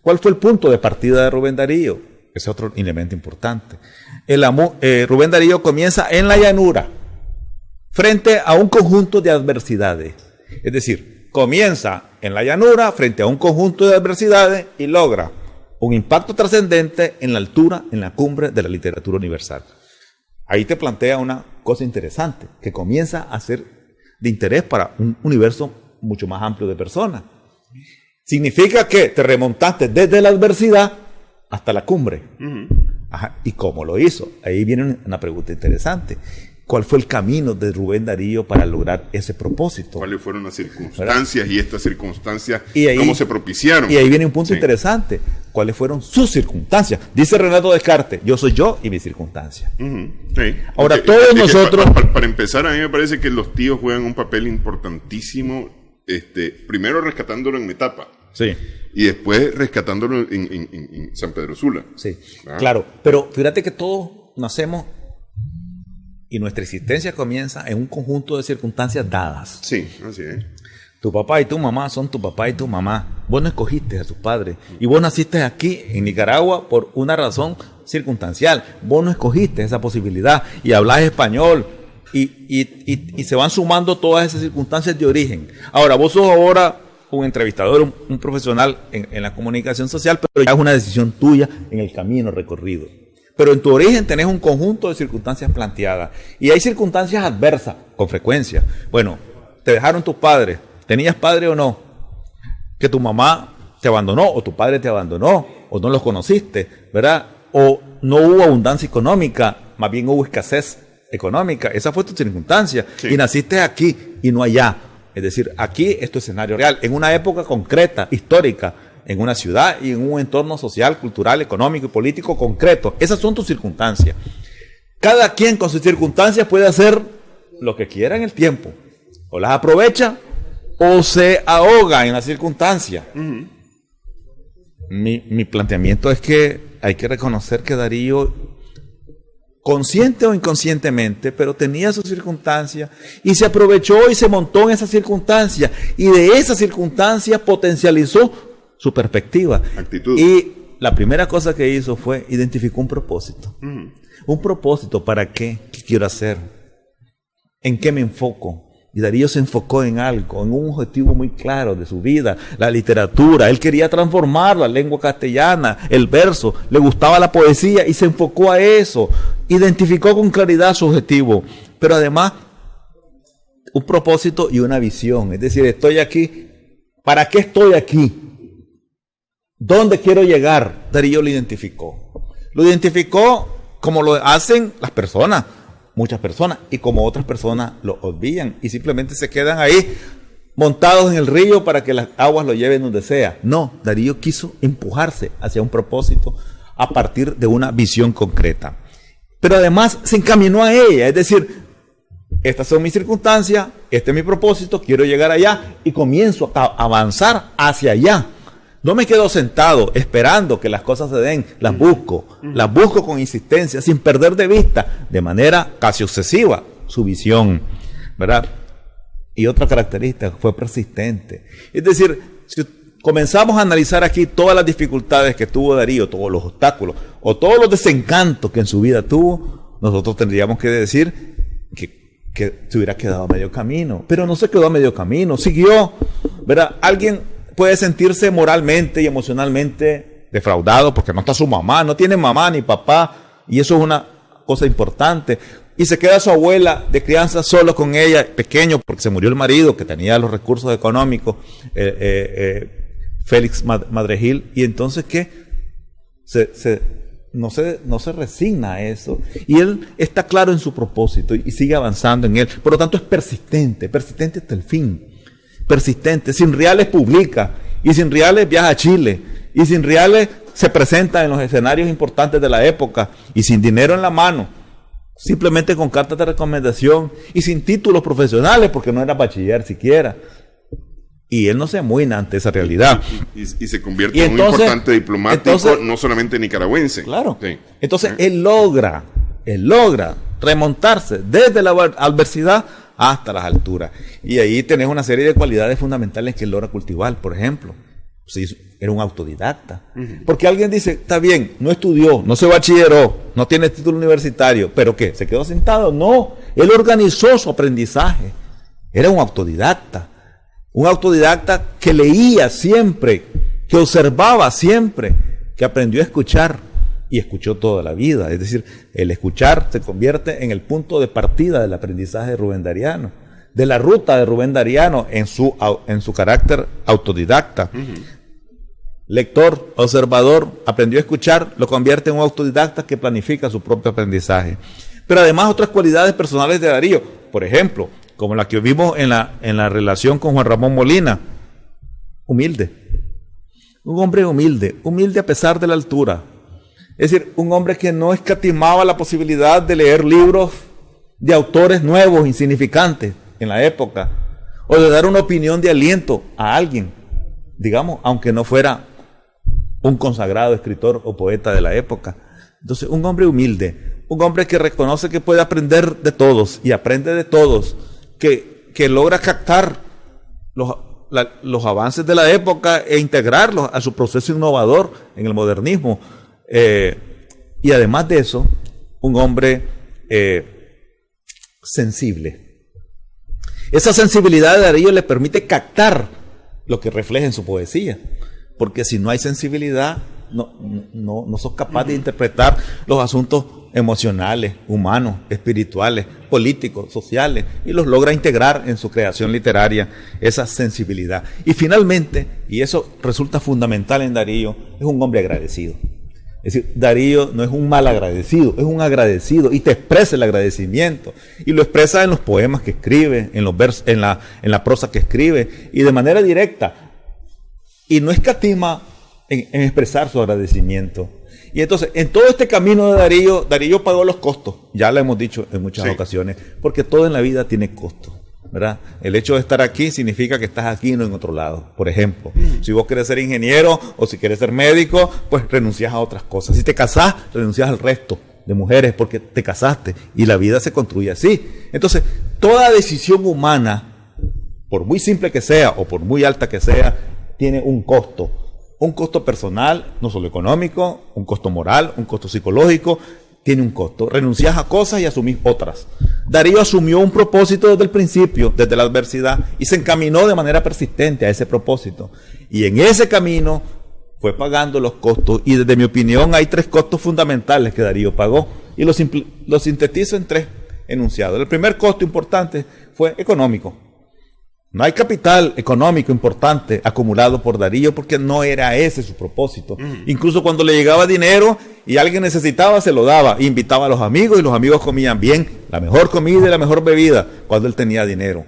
¿cuál fue el punto de partida de Rubén Darío? Ese es otro elemento importante. Rubén Darío comienza en la llanura, frente a un conjunto de adversidades. Es decir, comienza en la llanura, frente a un conjunto de adversidades y logra un impacto trascendente en la altura, en la cumbre de la literatura universal. Ahí te plantea una cosa interesante, que comienza a ser de interés para un universo mucho más amplio de personas. Significa que te remontaste desde la adversidad hasta la cumbre. Uh-huh. Ajá. ¿Y cómo lo hizo? Ahí viene una pregunta interesante. ¿Cuál fue el camino de Rubén Darío para lograr ese propósito? ¿Cuáles fueron las circunstancias? ¿Verdad? Y estas circunstancias, ¿cómo se propiciaron? Y ahí viene un punto interesante. ¿Cuáles fueron sus circunstancias? Dice Renato Descartes, yo soy yo y mis circunstancias. Uh-huh. Sí. Ahora, todos nosotros... Para empezar, a mí me parece que los tíos juegan un papel importantísimo, primero rescatándolo en Metapa. Sí. Y después rescatándolo en San Pedro Sula. Sí, claro. Pero fíjate que todos nacemos y nuestra existencia comienza en un conjunto de circunstancias dadas. Sí, así es. Tu papá y tu mamá son tu papá y tu mamá. Vos no escogiste a tus padres. Y vos naciste aquí, en Nicaragua, por una razón circunstancial. Vos no escogiste esa posibilidad. Y hablás español. Y se van sumando todas esas circunstancias de origen. Ahora, vos sos ahora un entrevistador, un profesional en la comunicación social, pero ya es una decisión tuya en el camino recorrido. Pero en tu origen tenés un conjunto de circunstancias planteadas. Y hay circunstancias adversas, con frecuencia. Bueno, te dejaron tus padres. ¿Tenías padre o no? Que tu mamá te abandonó, o tu padre te abandonó, o no los conociste, ¿verdad? O no hubo abundancia económica, más bien hubo escasez económica. Esa fue tu circunstancia. Sí. Y naciste aquí y no allá. Es decir, aquí es tu escenario real, en una época concreta, histórica, en una ciudad y en un entorno social, cultural, económico y político concreto. Esas son tus circunstancias. Cada quien con sus circunstancias puede hacer lo que quiera en el tiempo. O las aprovecha o se ahoga en las circunstancias. Uh-huh. Mi planteamiento es que hay que reconocer que Darío, consciente o inconscientemente, pero tenía sus circunstancias y se aprovechó y se montó en esas circunstancias y de esas circunstancias potencializó su perspectiva. Actitud. Y la primera cosa que hizo fue identificó un propósito. Uh-huh. Un propósito, ¿para qué? ¿Qué quiero hacer? ¿En qué me enfoco? Y Darío se enfocó en algo, en un objetivo muy claro de su vida, la literatura. Él quería transformar la lengua castellana, el verso, le gustaba la poesía y se enfocó a eso. Identificó con claridad su objetivo, pero además un propósito y una visión. Es decir, estoy aquí, ¿para qué estoy aquí? ¿Dónde quiero llegar? Darío lo identificó. Lo identificó como lo hacen las personas, muchas personas, y como otras personas lo olvidan y simplemente se quedan ahí montados en el río para que las aguas lo lleven donde sea. No, Darío quiso empujarse hacia un propósito a partir de una visión concreta. Pero además se encaminó a ella, es decir, estas son mis circunstancias, este es mi propósito, quiero llegar allá y comienzo a avanzar hacia allá. No me quedo sentado esperando que las cosas se den, las busco con insistencia, sin perder de vista, de manera casi obsesiva, su visión, ¿verdad? Y otra característica, fue persistente. Es decir, comenzamos a analizar aquí todas las dificultades que tuvo Darío, todos los obstáculos o todos los desencantos que en su vida tuvo, nosotros tendríamos que decir que se hubiera quedado a medio camino. Pero no se quedó a medio camino, siguió, ¿verdad? Alguien puede sentirse moralmente y emocionalmente defraudado porque no está su mamá, no tiene mamá ni papá, y eso es una cosa importante. Y se queda su abuela de crianza solo con ella, pequeño, porque se murió el marido que tenía los recursos económicos, Félix Madregil, y entonces ¿qué? No se resigna a eso, y él está claro en su propósito y sigue avanzando en él. Por lo tanto es persistente hasta el fin, persistente. Sin reales publica, y sin reales viaja a Chile, y sin reales se presenta en los escenarios importantes de la época, y sin dinero en la mano, simplemente con cartas de recomendación y sin títulos profesionales, porque no era bachiller siquiera. Y él no se amuina ante esa realidad. Y se convierte en un importante diplomático, no solamente nicaragüense. Claro. Sí. Entonces él logra remontarse desde la adversidad hasta las alturas. Y ahí tenés una serie de cualidades fundamentales que él logra cultivar. Por ejemplo, era un autodidacta. Porque alguien dice, está bien, no estudió, no se bachilleró, no tiene título universitario, pero ¿qué? ¿Se quedó sentado? No, él organizó su aprendizaje. Era un autodidacta. Un autodidacta que leía siempre, que observaba siempre, que aprendió a escuchar y escuchó toda la vida. Es decir, el escuchar se convierte en el punto de partida del aprendizaje de Rubén Darío, de la ruta de Rubén Darío en su carácter autodidacta. Lector, observador, aprendió a escuchar, lo convierte en un autodidacta que planifica su propio aprendizaje. Pero además otras cualidades personales de Darío, por ejemplo, como la que vimos en la relación con Juan Ramón Molina, humilde. Un hombre humilde a pesar de la altura. Es decir, un hombre que no escatimaba la posibilidad de leer libros de autores nuevos, insignificantes en la época, o de dar una opinión de aliento a alguien, digamos, aunque no fuera un consagrado escritor o poeta de la época. Entonces, un hombre humilde, un hombre que reconoce que puede aprender de todos y aprende de todos, que logra captar los avances de la época e integrarlos a su proceso innovador en el modernismo. Y además de eso, un hombre sensible. Esa sensibilidad de Darío le permite captar lo que refleja en su poesía, porque si no hay sensibilidad, no sos capaz de interpretar los asuntos emocionales, humanos, espirituales, políticos, sociales, y los logra integrar en su creación literaria, esa sensibilidad. Y finalmente, y eso resulta fundamental en Darío, es un hombre agradecido. Es decir, Darío no es un mal agradecido, es un agradecido, y te expresa el agradecimiento, y lo expresa en los poemas que escribe, en los versos, en la prosa que escribe, y de manera directa, y no escatima en expresar su agradecimiento. Y entonces, en todo este camino de Darío pagó los costos, ya lo hemos dicho en muchas ocasiones, porque todo en la vida tiene costos, ¿verdad? El hecho de estar aquí significa que estás aquí y no en otro lado. Por ejemplo, si vos querés ser ingeniero o si querés ser médico, pues renunciás a otras cosas. Si te casás, renunciás al resto de mujeres porque te casaste, y la vida se construye así. Entonces, toda decisión humana, por muy simple que sea o por muy alta que sea, tiene un costo. Un costo personal, no solo económico, un costo moral, un costo psicológico, tiene un costo. Renunciás a cosas y asumís otras. Darío asumió un propósito desde el principio, desde la adversidad, y se encaminó de manera persistente a ese propósito. Y en ese camino fue pagando los costos, y desde mi opinión hay 3 costos fundamentales que Darío pagó, y los sintetizo en 3 enunciados. El primer costo importante fue económico. No hay capital económico importante acumulado por Darío porque no era ese su propósito. Incluso cuando le llegaba dinero y alguien necesitaba, se lo daba. Invitaba a los amigos y los amigos comían bien, la mejor comida y la mejor bebida cuando él tenía dinero,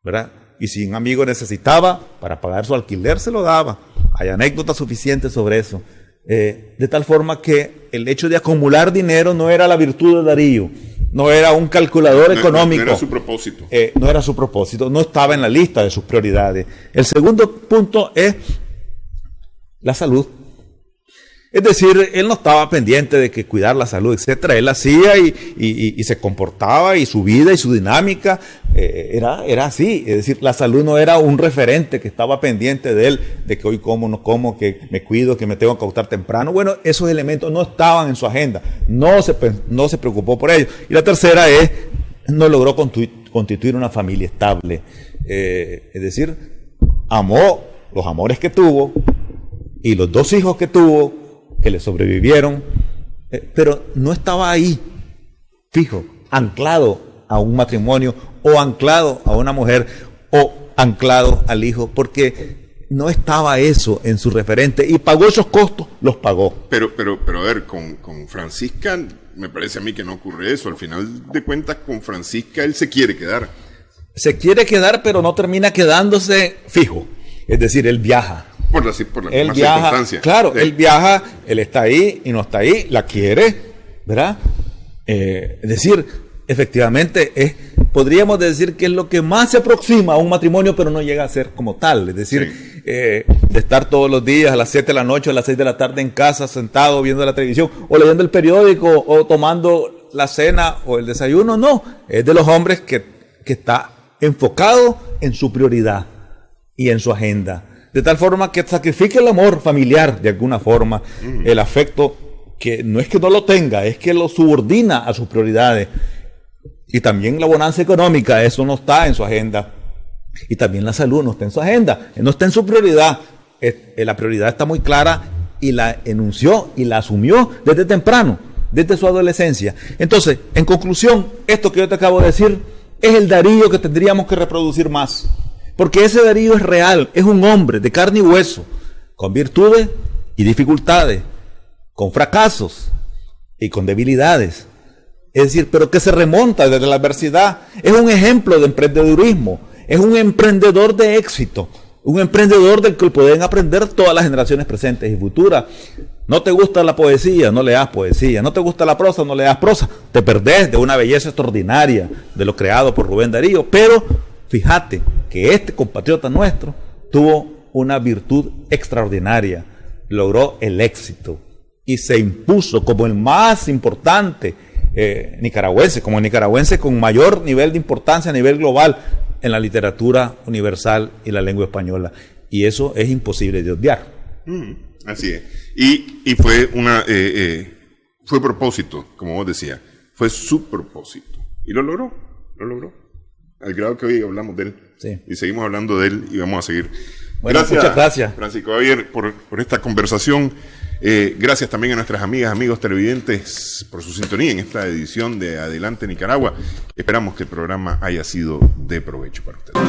¿verdad? Y si un amigo necesitaba para pagar su alquiler, se lo daba. Hay anécdotas suficientes sobre eso. De tal forma que el hecho de acumular dinero no era la virtud de Darío. No era un calculador económico. No era su propósito. No era su propósito, no estaba en la lista de sus prioridades. El segundo punto es la salud. Es decir, él no estaba pendiente de que cuidar la salud, etcétera. Él hacía y se comportaba, y su vida y su dinámica era así. Es decir, la salud no era un referente que estaba pendiente de él, de que hoy como, no como, que me cuido, que me tengo que acostar temprano. Bueno, esos elementos no estaban en su agenda. No se preocupó por ellos. Y la tercera es, no logró constituir una familia estable. Es decir, amó los amores que tuvo y los 2 hijos que tuvo, que le sobrevivieron, pero no estaba ahí, fijo, anclado a un matrimonio, o anclado a una mujer, o anclado al hijo, porque no estaba eso en su referente, y pagó esos costos, los pagó. Pero a ver, con Francisca, me parece a mí que no ocurre eso. Al final de cuentas, con Francisca él se quiere quedar. Se quiere quedar, pero no termina quedándose fijo. Es decir, él viaja. Por la él viaja, circunstancia. Claro, él viaja, él está ahí y no está ahí, la quiere, ¿verdad? Es decir, efectivamente, podríamos decir que es lo que más se aproxima a un matrimonio, pero no llega a ser como tal. Es decir, de estar todos los días a las 7 de la noche, a las 6 de la tarde en casa, sentado viendo la televisión, o leyendo el periódico, o tomando la cena o el desayuno. No, es de los hombres que está enfocado en su prioridad y en su agenda. De tal forma que sacrifique el amor familiar de alguna forma, el afecto, que no es que no lo tenga, es que lo subordina a sus prioridades. Y también la bonanza económica, eso no está en su agenda. Y también la salud no está en su agenda, no está en su prioridad. La prioridad está muy clara y la enunció y la asumió desde temprano, desde su adolescencia. Entonces, en conclusión, esto que yo te acabo de decir es el Darío que tendríamos que reproducir más. Porque ese Darío es real, es un hombre de carne y hueso, con virtudes y dificultades, con fracasos y con debilidades. Es decir, pero que se remonta desde la adversidad. Es un ejemplo de emprendedurismo, es un emprendedor de éxito, un emprendedor del que pueden aprender todas las generaciones presentes y futuras. No te gusta la poesía, no leas poesía. No te gusta la prosa, no leas prosa. Te perdés de una belleza extraordinaria de lo creado por Rubén Darío, pero fíjate que este compatriota nuestro tuvo una virtud extraordinaria, logró el éxito y se impuso como el más importante nicaragüense, como el nicaragüense con mayor nivel de importancia a nivel global en la literatura universal y la lengua española. Y eso es imposible de obviar. Así es. Y fue fue propósito, como vos decías, fue su propósito. Y lo logró. Al grado que hoy hablamos de él. Sí. Y seguimos hablando de él y vamos a seguir. Bueno, muchas gracias, Francisco Javier, por esta conversación. Gracias también a nuestras amigas, amigos televidentes por su sintonía en esta edición de Adelante Nicaragua. Esperamos que el programa haya sido de provecho para ustedes.